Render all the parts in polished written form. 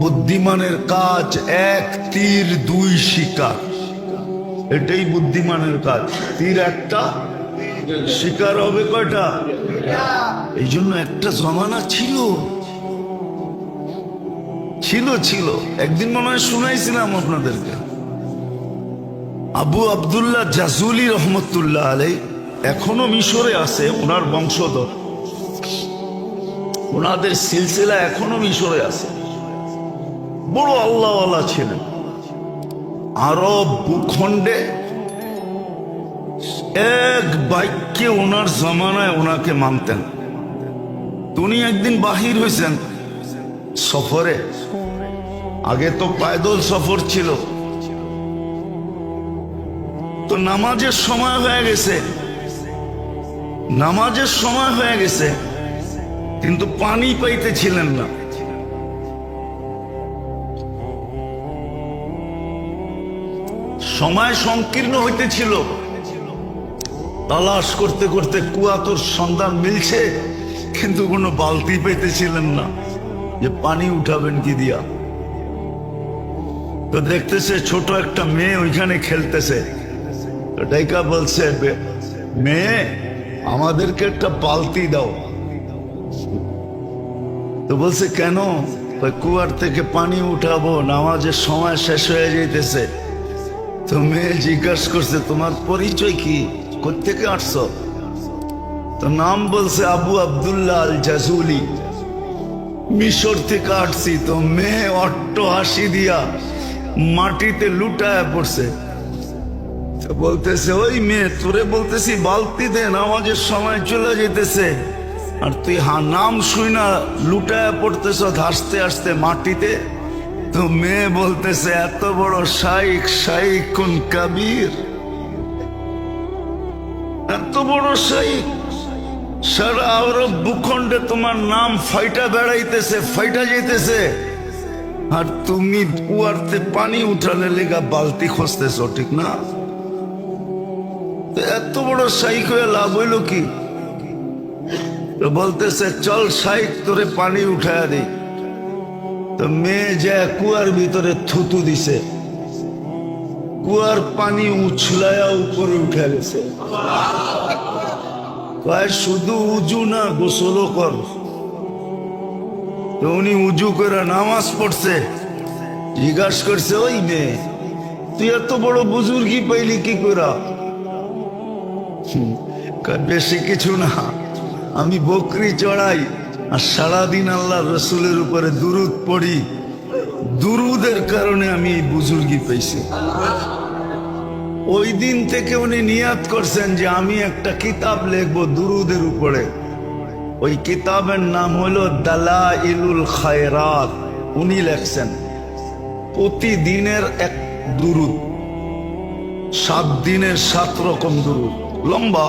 বুদ্ধিমানের কাজ এক তীর দুই শিকার, এটাই বুদ্ধিমানের কাজ। তীর একটা, শিকার হবে কয়টা? এই জন্য একটা জমানা ছিল ছিল ছিল একদিন মনে হয় শুনাইছিলাম আপনাদেরকে, আবু আব্দুল্লাহ জাজুলি রহমতুল্লাহ আলাই এখনো মিশরে আছে, ওনার বংশধর, ওনাদের সিলসিলা এখনো মিশরে আছে। বড় আল্লাহওয়ালা ছিলেন। আরব ভূখণ্ডে এক বাক্যে ওনার জমানায় ওনাকে মানতেন। উনি একদিন বাহির হয়েছেন সফরে, আগে তো পায়দল সফর ছিল, তো নামাজের সময় হয়ে গেছে, নামাজের সময় হয়ে গেছে, কিন্তু পানি পাইতেছিলেন না। সময় সংকীর্ণ হইতেছিল, তালাশ করতে করতে কুয়াতোর সন্ধান মিলছে, কিন্তু কোনো বালতি পাইতেছিলেন না যে পানি উঠাবেন কি দিয়া। তো দেখতেছে ছোট একটা মেয়ে ওইখানে খেলতেছে, ডাইকা বলছে, মেয়ে আমাদেরকে একটা বালতি দাও। তো বলছে কেন? কুয়ার থেকে পানি উঠাবো, নামাজের সময় শেষ হয়ে যাইতেছে। তো মেয়ে জিজ্ঞাসা করছে, তোমার পরিচয় কি, কোত্থেকে আসছো? তো নাম বলছে আবু আব্দুল্লাহ আল জাজুলি, মিশর থেকে আসছি। তো মেয়ে অট্ট হাসি দিয়া মাটিতে লুটায় পড়ছে। তো বলতেছে, ওই মেয়ে তোরে বলতেছি বালতি দে, নামাজের সময় চলে যেতেছে, আর তুই নাম শুই না লুটায় পড়তেছ হাসতে হাসতে মাটিতে। তো মেয়ে বলতেছে, এত বড় শাইখ, শাইখুন কাবীর, এত বড় শাইখ, সারা আরব ভূখণ্ডে তোমার নাম ফাইটা বেড়াইতেছে, ফাইটা যেতেছে, আর তুমি কুয়ারতে পানি উঠালে লেগা বালতি খুঁজতেছ, ঠিক না? এত বড় শাইখ হয়ে লাভ হইল কি? বলতেছে, চল শাইখ তোরে পানি উঠায় দিই। তো মেয়ে যে কুয়ার ভিতরে থুতু দিছে, কুয়ার পানি উছলায়া উপরে উঠে গেছে। শুধু উজু না, গোসলও কর। তো উনি উজু করে নামাজ পড়ছে, জিজ্ঞাসা করছে, ওই মেয়ে তুই এত বড় বুজুর্গি পাইলি কি করা? বেশি কিছু না, আমি বকরি চড়াই আর সারাদিন আল্লাহ রসুলের উপরে দুরুদ পড়ি, দুরুদের কারণে আমি এই বুজুর্গি পেয়েছি। ওই দিন থেকে উনি নিয়াত করছেন যে আমি একটা কিতাব লিখবো দুরুদের উপরে। ওই কিতাবের নাম হলো দালাইলুল খায়রাত। উনি লেখছেন প্রতিদিনের এক দুরুদ, 7 দিনের 7 রকম দুরুদ, লম্বা।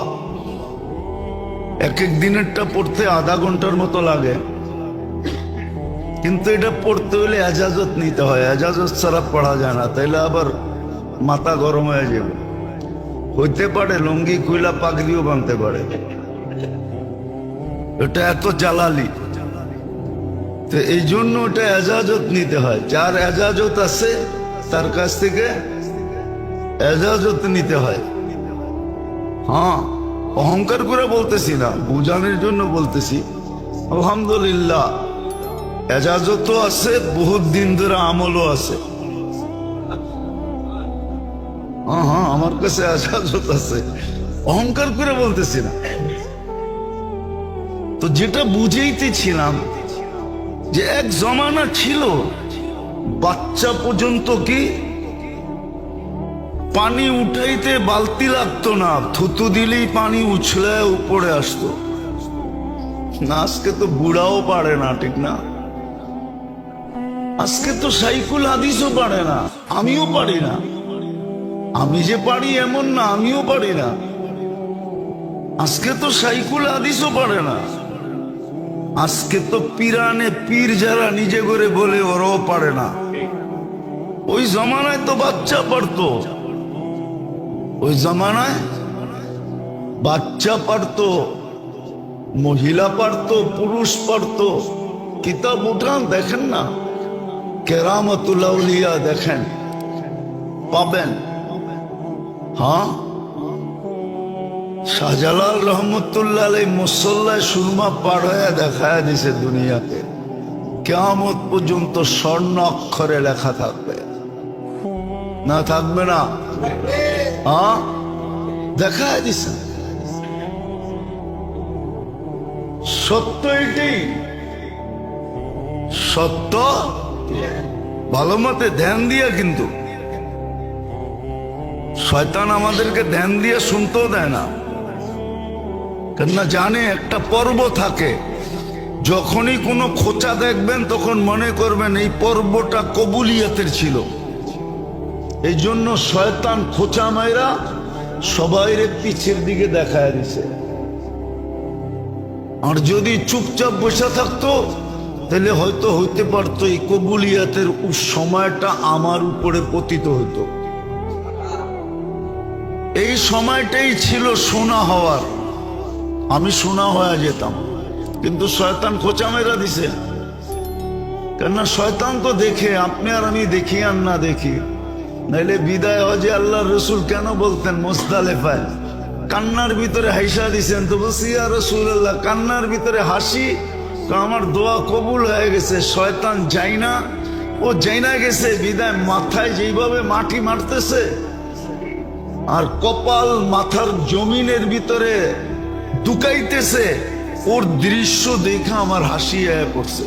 এক এক দিনেরটা পড়তে আধা ঘন্টার মতো লাগে, কিন্তু এটা পড়তে হলে এজাজত নিতে হয়, এজাজত ছাড়া পড়া যায় না, তাইলে আবার মাথা গরম হয়ে যাবে। হইতে পারে লুঙ্গি খুইলা পাগড়িও বানতে পারে, এটা এত জালালি। তো এই জন্য ওটা এজাজত নিতে হয়, যার এজাজত আছে তার কাছ থেকে এজাজত নিতে হয়। হ্যাঁ, অহংকার করে বলতেছি না, বুঝানোর জন্য বলতেছি। আলহামদুলিল্লাহ এজাজতও আছে, বহুত দিন ধরে আমলও আছে। হ্যাঁ, আমার কাছে এজাজত আছে, অহংকার করে বলতেছি না। তো যেটা বুঝাইতেছিলাম যে এক জমানা ছিল বাচ্চা পর্যন্ত কি পানি উঠাইতে বালতি লাগতো না, থুতু দিলেই পানি উছলে উপরে আসতো না। আজকে তো বুড়াও পারে না, ঠিক না? আজকে তো সাইকুল হাদিসও পারে না, আমিও পারি না। আমি যে পারি এমন না, আমিও পারি না। আজকে তো সাইকুল হাদিসও পারে না। আজকে তো পিরানে পীর যারা নিজে করে বলে ওরাও পারে না। ওই জমানায় তো বাচ্চা পারতো, ওই জমানায় বাচ্চা পারতো, মহিলা পারতো, পুরুষ পারতো। কিতাব উঠান দেখেন না, কেরামতুল আউলিয়া দেখেন, পাবেন। হ্যাঁ, শাহজালাল রহমতুল্লাহ আলাইহি মুসল্লায় সুরমা পার হয়ে দেখায় দিছে দুনিয়াতে, কিয়ামত পর্যন্ত স্বর্ণ অক্ষরে লেখা থাকবে, না থাকবে না? হ্যাঁ, দেখায় দিছে। সত্য এটাই, সত্য। ভালো মতে ধ্যান দিয়া, কিন্তু শয়তান আমাদেরকে ধ্যান দিয়ে শুনতেও দেয় না, কেননা জানে একটা পর্ব থাকে, যখনই কোনো খোঁচা দেখবেন তখন মনে করবেন এই পর্বটা কবুলিয়তের ছিল। এই জন্য শয়তান খোঁচা মাইরা সবাইরে পিছের দিকে দেখায় দিছে। আর যদি চুপচাপ বসে থাকতো তাহলে হয়তো হইতে পারতো এই কবুলিয়তের সময়টা আমার উপরে পতিত হইতো। এই সময়টাই ছিল সোনা হওয়ার, আমি সোনা হয়ে যেতাম, কিন্তু শয়তান খোঁচা মেরা দিছে। কেননা শয়তান তো দেখে, আপনি আর আমি দেখি আর না দেখি। নাইলে বিদায় হজে আল্লাহ রসুল কেন বলতেন মুজদালিফায় কান্নার ভিতরে হাসা দিছেন? তো বলছি ইয়া রাসূলুল্লাহ, কান্নার ভিতরে হাসি, আমার দোয়া কবুল হয়ে গেছে। শয়তান যাই না, ও যাই না গেছে বিদায় মাথায় যেইভাবে মাটি মারতেছে আর কপাল মাথার জমিনের ভিতরে দুকাইতেছে, ওর দৃশ্য দেখে আমার হাসি আয়া পড়ছে।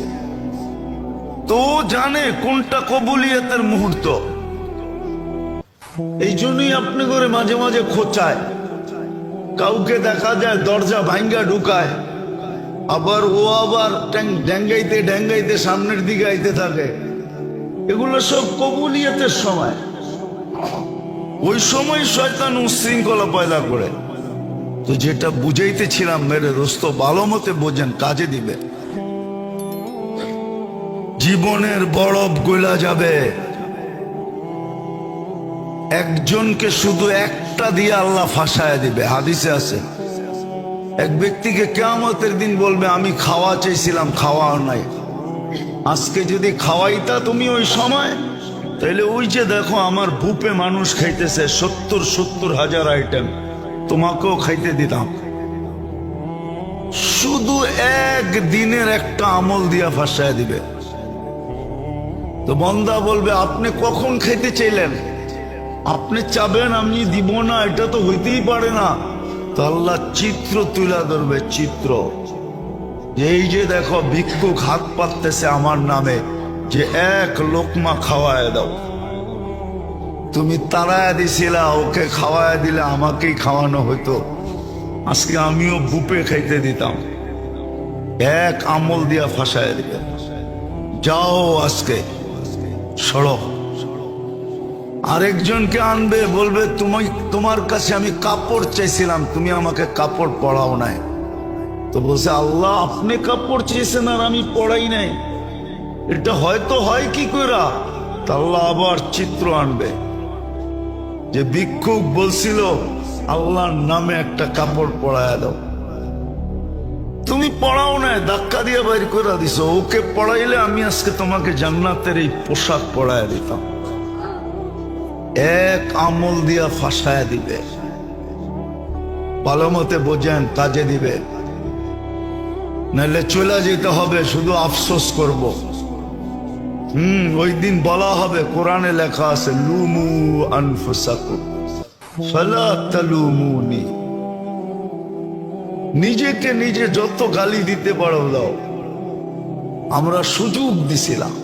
তো জানে কোনটা কবুলিয়তের মুহূর্ত। এই জন্যই আপনি করে মাঝে মাঝে খোঁচায়, কাউকে দেখা যায় দরজা ভাঙ্গা ঢুকায়, আবার ও আবার ড্যাঙ্গাইতে ড্যাঙ্গাইতে সামনের দিকে আইতে থাকে। এগুলো সব কবুলিয়তের সময়। ওই সময় শয়তান উশৃঙ্খলা পয়দা করে। তো যেটা বুঝাইতেছিলাম মেরে দোস্ত, ভালো মতে বোঝেন, কাজে দিবে। জীবনের বরফ গলা যাবে, একজনকে শুধু একটা দিয়ে আল্লাহ ফাঁসায় দিবে। হাদিসে আছে, এক ব্যক্তিকে কিয়ামতের দিন বলবে আমি খাওয়া চাইছিলাম, খাওয়াও নাই। আজকে যদি খাওয়াইতা তুমি ওই সময়, তাইলে ওই যে দেখো আমার বুপে মানুষ খাইতেছে 70,000 আইটেম, তোমাকেও খাইতে দিতাম। শুধু এক দিনের একটা আমল দিয়া ফাঁসায় দিবে। তো বন্দা বলবে আপনি কখন খাইতে চাইলেন? আপনি চাবেন আমি দিব না, এটা তো হইতেই পারে না। তো আল্লাহ চিত্র তুলে ধরবে, চিত্র। এই যে দেখো ভিক্ষুক হাত পাততেছে আমার নামে, যে এক লোকমা খাওয়ায় দাও। তুমি তাড়ায় দিছিলা, ওকে খাওয়ায় দিলে আমাকেই খাওয়ানো হইতো, আজকে আমিও বুপে খাইতে দিতাম। এক আমল দিয়া ফাঁসায় দিবে। যাও আজকে সড়ো। আরেকজনকে আনবে, বলবে তোমার কাছে আমি কাপড় চাইছিলাম, তুমি আমাকে কাপড় পরাও নাই। তো বলছে আল্লাহ আপনি কাপড় চেয়েছেন আর আমি পড়াই নাই, এটা হয়তো হয় কি কইরা? তা আল্লাহ আবার চিত্র আনবে, যে ভিক্ষুক বলছিল আল্লাহর নামে একটা কাপড় পরায় দাও, তুমি পড়াও নাই, ধাক্কা দিয়ে বাইর করে দিছো। ওকে পড়াইলে আমি আজকে তোমাকে জান্নাতের এই পোশাক পরায় দিতাম। এক আমল দিয়া ফাঁসায় দিবে। ভালো মতে বোঝেন, কাজে দিবে, নাহলে চলে যেতে হবে, শুধু আফসোস করব। ওই দিন বলা হবে, কোরআনে লেখা আছে লুমু আনফুসাকুম ফালা তালুমুনি। নিজেকে নিজে যত গালি দিতে পারো দাও। আমরা সুযোগ দিছিলাম,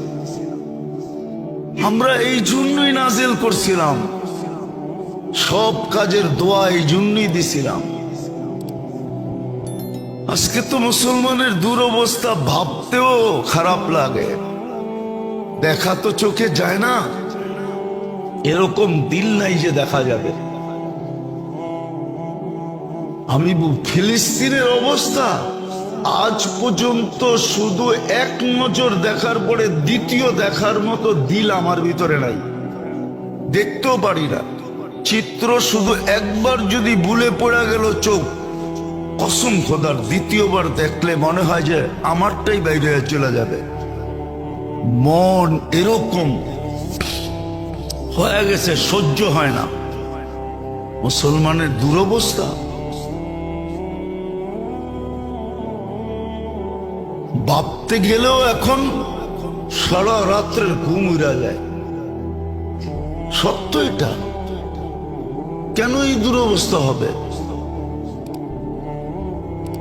আমরা এই জন্যই নাজিল করছিলাম, সব কাজের দোয়া এই জন্যই দিছিলাম। আজকে তো মুসলমানের দুরবস্থা ভাবতেও খারাপ লাগে। দেখা তো চোখে যায় না, এরকম দিল নাই যে দেখা যাবে। আমি ফিলিস্তিনের অবস্থা আজ পর্যন্ত শুধু এক নজর দেখার পরে দ্বিতীয় দেখার মতো দিল আমার ভিতরে নাই, দেখতেও পারি না। চিত্র শুধু একবার যদি ভুলে পড়ে গেল চোখ, কসম খোদার দ্বিতীয়বার দেখলে মনে হয় যে আমারটাই বাইরে চলে যাবে। মন এরকম হয়ে গেছে, সহ্য হয় না। মুসলমানের দুরবস্থা। ভাবতে গেলেও এখন সারা রাত্রের ঘুম উড়া যায়। সত্য এটা। কেন এই দুরবস্থা হবে?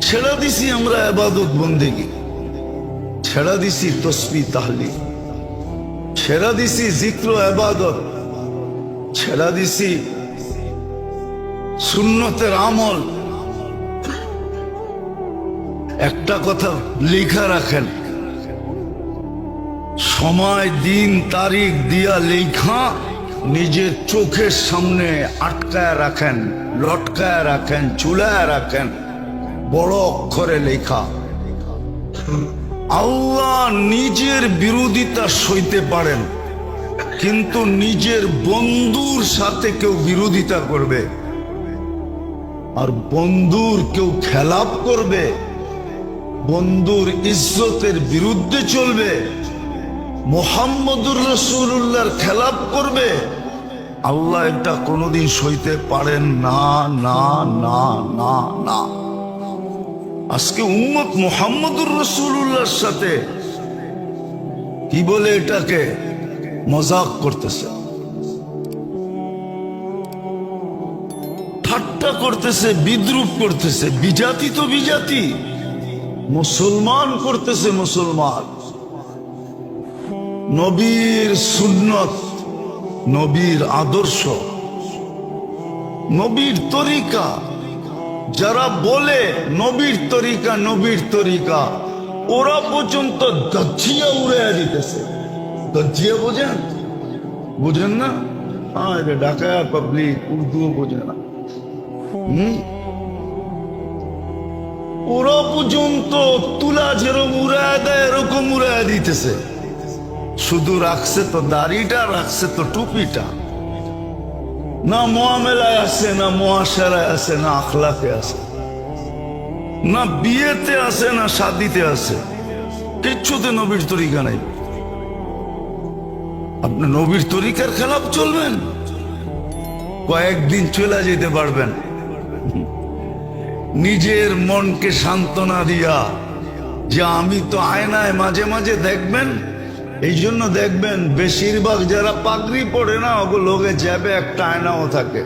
ছেড়া দিছি আমরা ইবাদত বন্দেগী, ছেড়া দিছি তসবিহ তাহলিল, ছেড়া দিছি জিক্র ইবাদত, ছেড়া দিছি সুন্নতের আমল। একটা কথা লেখা রাখেন, সময় দিন তারিখ দিয়া লেখা নিজের চোখের সামনে আটকায় রাখেন, লটকায় রাখেন, ঝুলায় রাখেন, বড় অক্ষরে লেখা। আল্লাহ নিজের বিরোধিতা সইতে পারেন, কিন্তু নিজের বন্ধুর সাথে কেউ বিরোধিতা করবে আর বন্ধুর কেউ খেলাপ করবে, বন্ধুর ইজ্জতের বিরুদ্ধে চলবে, মুহাম্মদুর রাসূলুল্লাহর খেলাপ করবে, আল্লাহ এটা কোনোদিন সইতে পারেন না, না, না, না, না। আজকে উম্মত মুহাম্মদুর রাসূলুল্লাহর সাথে কি বলে এটাকে মজাক করতেছে, ঠাট্টা করতেছে, বিদ্রুপ করতেছে। বিজাতি তো বিজাতি, মুসলমান করতেছে মুসলমান। নবীর সুন্নত, নবীর আদর্শ, নবীর তরিকা যারা বলে নবীর তরিকা, নবীর তরিকা, ওরা পর্যন্ত গজ্জিয়া উড়াইয়া দিতেছে। গজ্জিয়া বোঝেন? বুঝেন না? হ্যাঁ, এটা ঢাকা পাবলিক উর্দুও বোঝে না। ওরা পর্যন্ত তুলা যেরকম উড়ায় দেয় এরকম উড়াইয়া দিতেছে। শুধু রাখছে তো দাড়িটা, রাখছে তো টুপিটা। না মুআমেলায় আছে, না মুআশারায় আছে, না আখলাকে আছে, না বিয়েতে আছে, না শাদিতে আছে। কিচ্ছুতে নবীর তরিকা নাই। আপনি নবীর তরিকার খেলাফ চলবেন, কয়েকদিন চলে যেতে পারবেন। নিজের মনকে সান্ত্বনা দিয়া যে আমি তো আয়নায় মাঝে মাঝে দেখবেন। এই জন্য দেখবেন বেশিরভাগ যারা পাগড়ি পড়ে না, ওগুলো লোকে যাবে একটা আয়নাও থাকে।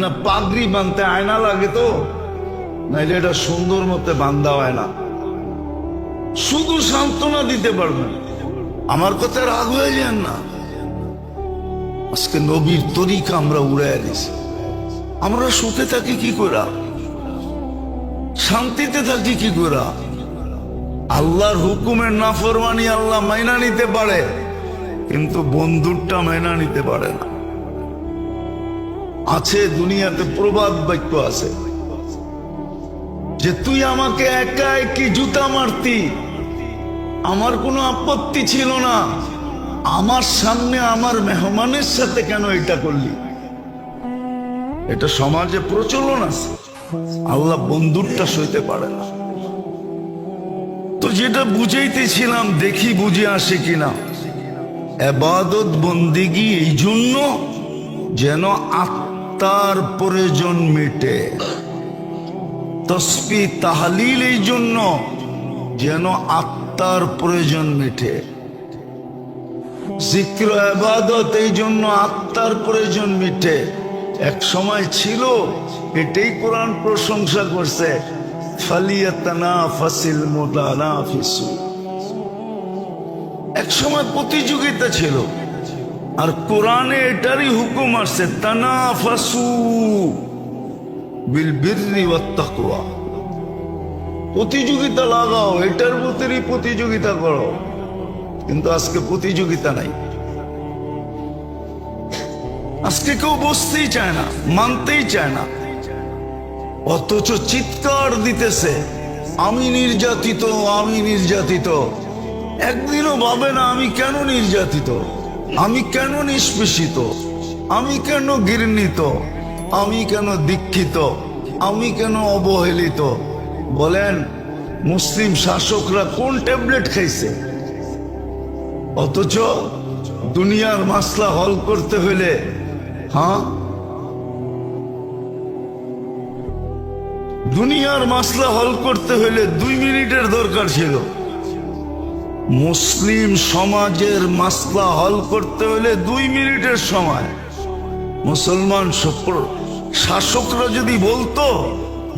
না পাগড়ি বাঁধতে আয়না লাগে তো, নাইলে এটা সুন্দর মতো বান্ধা হয় না। শুধু সান্ত্বনা দিতে পারবেন। আমার কথা রাগ হয়ে যান না। আজকে নবীর তরিকা আমরা উড়াইয়া দিছি। আমরা সুখে থাকি কি করে, শান্তিতে থাকি কি করে? আল্লাহর হুকুমের নাফরমানি আল্লাহ মাইনা নিতে পারে, কিন্তু বন্ধুরটা মাইনা নিতে পারে না। আছে দুনিয়াতে প্রবাদ বাক্য আছে যে তুই আমাকে একা একই জুতা মারতি, আমার কোনো আপত্তি ছিল না, আমার সামনে আমার মেহমানের সাথে কেন এটা করলি? এটা সমাজে প্রচলন আছে। আল্লাহ বন্ধুরটা সইতে পারে না। তো যেটা বুঝাইতেছিলাম, দেখি বুঝে আসে কিনা। ইবাদত বন্দেগী এই জন্য যেন আত্মার প্রয়োজন মিটে, তসবিহ তাহলিল এই জন্য যেন আত্মার প্রয়োজন মিটে, জিক্র ইবাদত এই জন্য আত্মার প্রয়োজন মিটে। এক সময় ছিল, এটাই কোরআন প্রশংসা করছে, ফালিয়াতানাফাসিল মুতানাফিসু। এক সময় প্রতিযোগিতা ছিল, আর কোরআনে এটারই হুকুম আসছে, তানাফাসু বিল বিররি ওয়াত তাকওয়া। প্রতিযোগিতা লাগাও, এটার ভিতরেই প্রতিযোগিতা করো। কিন্তু আজকে প্রতিযোগিতা নাই। আজকে কেউ বসতেই চায় না, মানতেই চায় না, অথচ চিৎকার দিতেছে আমি নির্যাতিত, আমি নির্যাতিত। একদিনও ভাবে না আমি কেন নির্যাতিত, আমি কেন নিষ্পেষিত, আমি কেন ঘৃণিত, আমি কেন দীক্ষিত, আমি কেন অবহেলিত। বলেন মুসলিম শাসকরা কোন ট্যাবলেট খাইছে? অথচ দুনিয়ার মাসলা হল করতে হলে দুনিয়ার মাসলা হল করতে হলে 2 মিনিটের দরকার ছিল। মুসলিম সমাজের মাসলা হল করতে হলে 2 মিনিটের সময়। মুসলমান শাসকরা যদি বলতো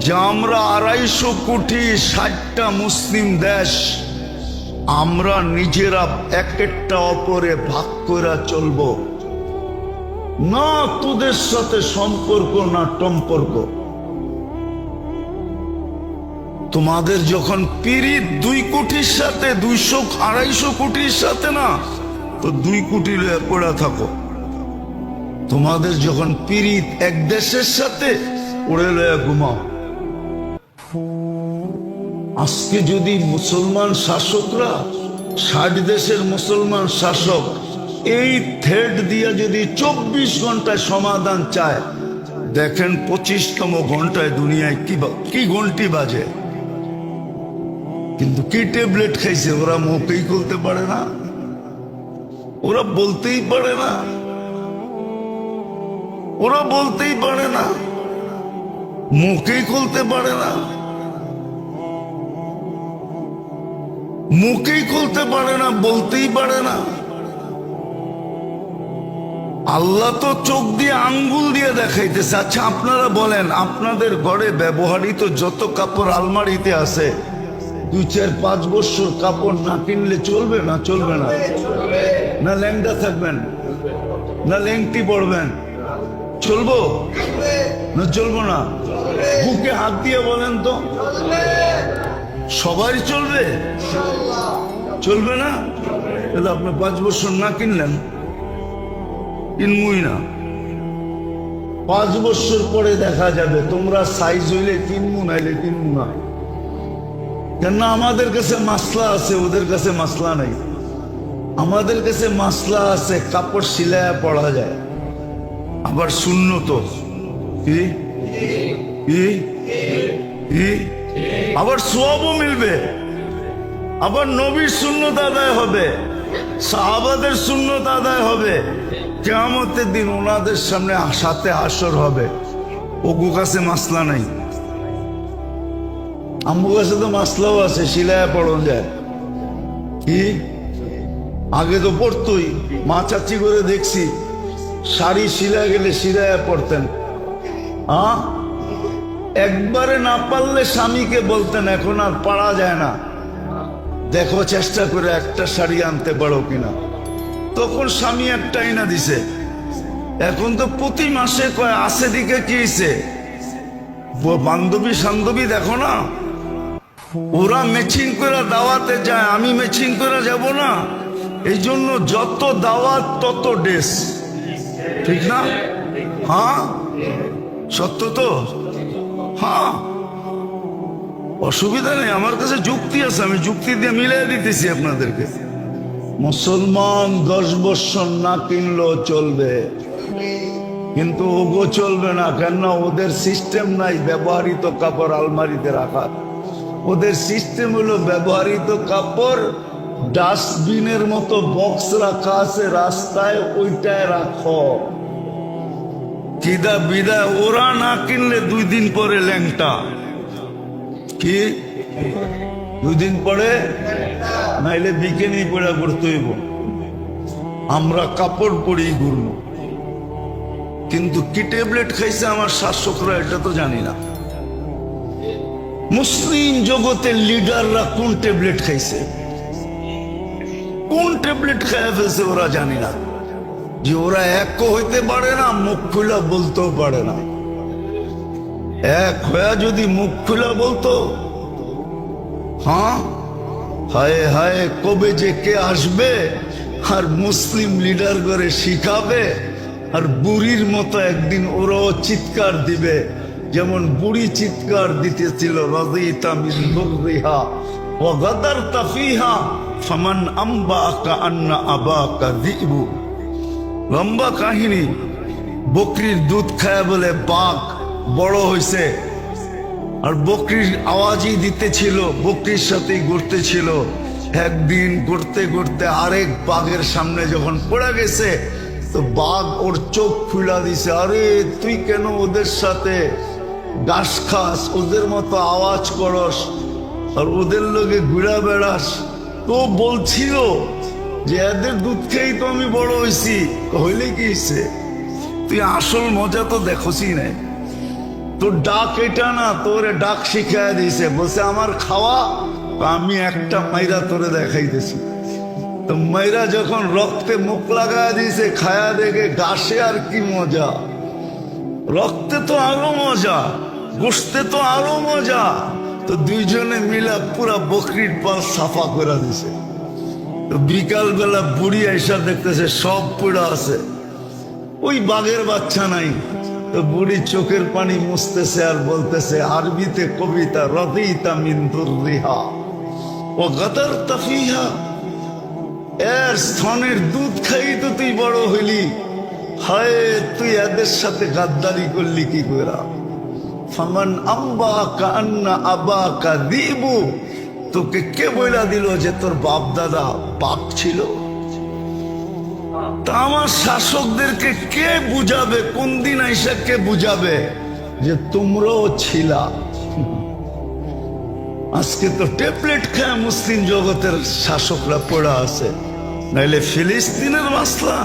যে আমরা 250 কোটি 60টা মুসলিম দেশ, আমরা নিজেরা একটা অপরে ভাগ করে চলবো না, তোদের সাথে সম্পর্ক না টম্পর্ক। তোমাদের যখন পীড়িত 2 কোটির সাথে 200-250 কোটির সাথে না, তো 2 কোটি লয়ে পড়া থাকো। তোমাদের যখন পীড়িত এক দেশের সাথে, ওড়ে লয়ে ঘুমাও। আজকে যদি মুসলমান শাসকরা 60 দেশের মুসলমান শাসক এই থ্রেড দিয়া যদি 24 ঘন্টায় সমাধান চায়, দেখেন 25তম ঘন্টায় দুনিয়ায় কি ঘন্টি বাজে। কিন্তু কি ট্যাবলেট খাইছে, ওরা মুখেই খুলতে পারে না, ওরা বলতেই পারে না, ওরা বলতেই পারে না, মুখেই খুলতে পারে না, মুখেই খুলতে পারে না, বলতেই পারে না। আল্লাহ তো চোখ দিয়ে আঙ্গুল দিয়ে দেখাইতেছে। আচ্ছা আপনারা বলেন, আপনাদের ঘরে ব্যবহৃত যত কাপড় আলমারিতে আছে, 2-4-5 বছর কাপড় না কিনলে চলবে না? চলবে না? না ল্যাংটা থাকবেন, না ল্যাংটি পড়বেন? চলবো না চলবো না? বুকে হাত দিয়ে বলেন তো, সবাই চলবে? চলবে না? তাহলে আপনি 5 বছর না কিনলেন, কিনবই না। 5 বছর পরে দেখা যাবে তোমরা সাইজ হইলে কিনবো, নাইলে কিনবো না। কেন? আমাদের কাছে মাসলা আছে, ওদের কাছে মাসলা নাই। আমাদের কাছে মাসলা আছে, কাপড় সিলায়া পড়া যায়, আবার সুন্নত আবার সওয়াবও মিলবে, আবার নবীর সুন্নত আদায় হবে, সাহাবাদের সুন্নত আদায় হবে। কিয়ামতের দিন ওনাদের সামনে সাথে হাসর হবে। ওগু কাছে মাসলা নাই, আম্মু কাছে তো মাসলাও আছে, সিলায়া পড়ন যায়। কি আগে তো পড়তোই, মা চাচি করে দেখছি শাড়ি সিলা গেলে সিলায়া পড়তেন। একবারে না পারলে স্বামীকে বলতেন, এখন আর পারা যায় না, দেখো চেষ্টা করে একটা শাড়ি আনতে পারো কিনা। তখন স্বামী একটাই না দিছে। এখন তো প্রতি মাসে কয় আসে দিকে কি হইছে, বান্ধবী সান্ধবী দেখো না, ওরা ম্যাচিং করে দাওয়াতে যায়, আমি ম্যাচিং করে যাব না। এই জন্য যত দাওয়াত তত ড্রেস, ঠিক না? হ্যাঁ সত্য তো? হ্যাঁ, অসুবিধা নেই, আমার কাছে যুক্তি আছে, আমি যুক্তি দিয়ে মিলাই দিতেছি আপনাদেরকে। মুসলমান 10 বছর না কিনলেও চলবে, কিন্তু ওগো চলবে না। কেন? ওদের সিস্টেম নাই ব্যবহৃত কাপড় আলমারিতে রাখার। ওদের সিস্টেম হলো ব্যবহৃত কাপড় ডাস্টবিনের মতো বক্স রাখা আছে রাস্তায়, ওইটায় রাখো। কিদা বিদায় ওরা না কিনলে 2 দিন পরে ল্যাংটা। কি 2 দিন পরে? নাইলে বিকেনি পড়া করতে হইব। আমরা কাপড় পরেই ঘুরব। কিন্তু কি ট্যাবলেট খাইছে আমার শাসকরা, এটা তো জানি না। মুসলিম জগতের লিডাররা কোন ট্যাবলেট খাইছে, কোন ট্যাবলেট খাইয়া ফেলছে ওরা জানি না। যে ওরা এক হইতে পারে না, মুখ খুলা বলতেও পারে না। এক হয়ে যদি মুখ খুলা বলতো, হ্যাঁ হায় হায় কবে যে কে আসবে আর মুসলিম লিডার করে শিখাবে, আর বুড়ির মতো একদিন ওরাও চিৎকার দিবে, যেমন বুড়ি চিৎকার দিতেছিল, রাদিতা মিন দুররিহা ওয়া গাদারতা ফিহা ফামান আম্বাকা আন্না আবাকা যিবু। লম্বা কাহিনী। বকরির দুধ খায় বলে বাঘ বড় হয়েছে, আর বকরির আওয়াজই দিতেছিল, বকরির সাথেই ঘুরতেছিল। একদিন করতে করতে আরেক বাঘের সামনে যখন পড়ে গেছে, তো বাঘ ওর চোখ ফুলা দিছে, আরে তুই কেন ওদের সাথে ঘাস খাস, ওদের মতো আওয়াজ করস আর ওদের লোকে ঘুরা বেড়াস। তো বলছিল যে এদের দুধ খেয়েই তো আমি বড় হয়েছি। হইলে কি হয়েছে, তুই আসল মজা তো দেখোসই নাই। তোর ডাক এটা না, তোরে ডাক শিখাই দিয়েছে। বলছে আমার খাওয়া, আমি একটা মাইরা তোরে দেখাইতেছি। তো মাইরা যখন রক্তে মুখ লাগা দিয়েছে, খায়া দেখে ঘাসে আর কি মজা, রক্তে তো আরো মজা, গোশতে তো আরো মজা। তো দুইজনে মিলা পুরা বকরির পাল সাফা করে দিছে। তো বিকাল বেলা বুড়ি আইসা দেখতেছে সব পুরা আছে, ওই বাঘের বাচ্চা নাই। তো বুড়ি চোখের পানি মুছতেছে আর বলতেছে আরবিতে কবিতা, রদিতা মিন দুররিহা ও গাদারতা ফিহা। এর স্তনের দুধ খাই তো তুই বড় হইলি, হায় তুই এদের সাথে গাদ্দারি করলি কি করে? ফামান আম্বাকা আন্না আবাকা দিবু, তোকে কে বইলা দিল যে তোর বাপ দাদা বাঘ ছিল? তা আমার শাসকদেরকে কে বুঝাবে, কোন দিন আইসা কে বুঝাবে যে তোমরাও ছিলা? আজকে তো ট্যাবলেট খায় মুসলিম জগতের শাসকরা পড়া আছে, নাইলে ফিলিস্তিনের মাসলা,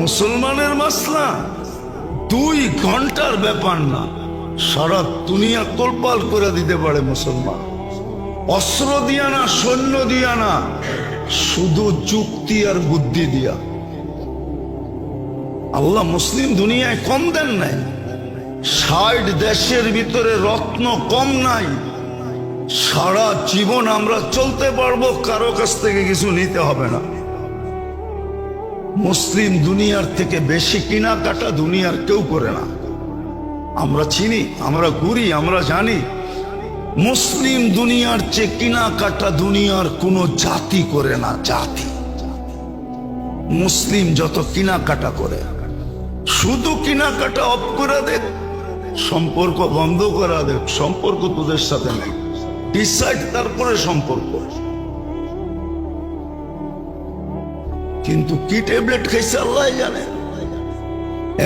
মুসলমানের মাসলা 2 ঘন্টার ব্যাপার না, সারা দুনিয়া তোলপাল করে দিতে পারে মুসলমান। অস্ত্র দিয়া না, সৈন্য দিয়া না, শুধু যুক্তি আর বুদ্ধি দিয়া। আল্লাহ মুসলিম দুনিয়ায় কম দেন নাই, 60 দেশের ভিতরে রত্ন কম নাই। সারা জীবন আমরা চলতে পারবো, কারো কাছ থেকে কিছু নিতে হবে না। মুসলিম দুনিয়ার থেকে বেশি কেনাকাটা দুনিয়ার কেউ করে না। আমরা চিনি, আমরা ঘুরি, আমরা জানি মুসলিম দুনিয়ার চেয়ে কেনাকাটা দুনিয়ার কোনো জাতি করে না। জাতি মুসলিম যত কেনাকাটা করে, শুধু কেনাকাটা অফ করে দেখ, সম্পর্ক বন্ধ করা দেখ, সম্পর্ক তোদের সাথে নেই, ডিসাইড তারপরে সম্পর্ক। কিন্তু কি ট্যাবলেট খাইছে আল্লাহ জানে।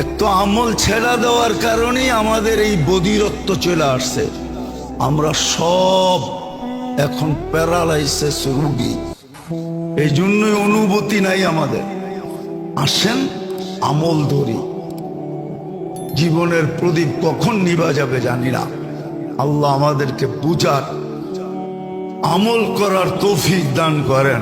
এক তো আমল ছেড়া দেওয়ার কারণেই আমাদের এই বধিরত্ব চলে আসছে। আমরা সব এখন প্যারালাইসিস রোগী, এই জন্যই অনুভূতি নাই আমাদের। আসেন আমল ধরি, জীবনের প্রদীপ কখন নিভা যাবে জানি না। আল্লাহ আমাদেরকে বুঝার, আমল করার তৌফিক দান করেন।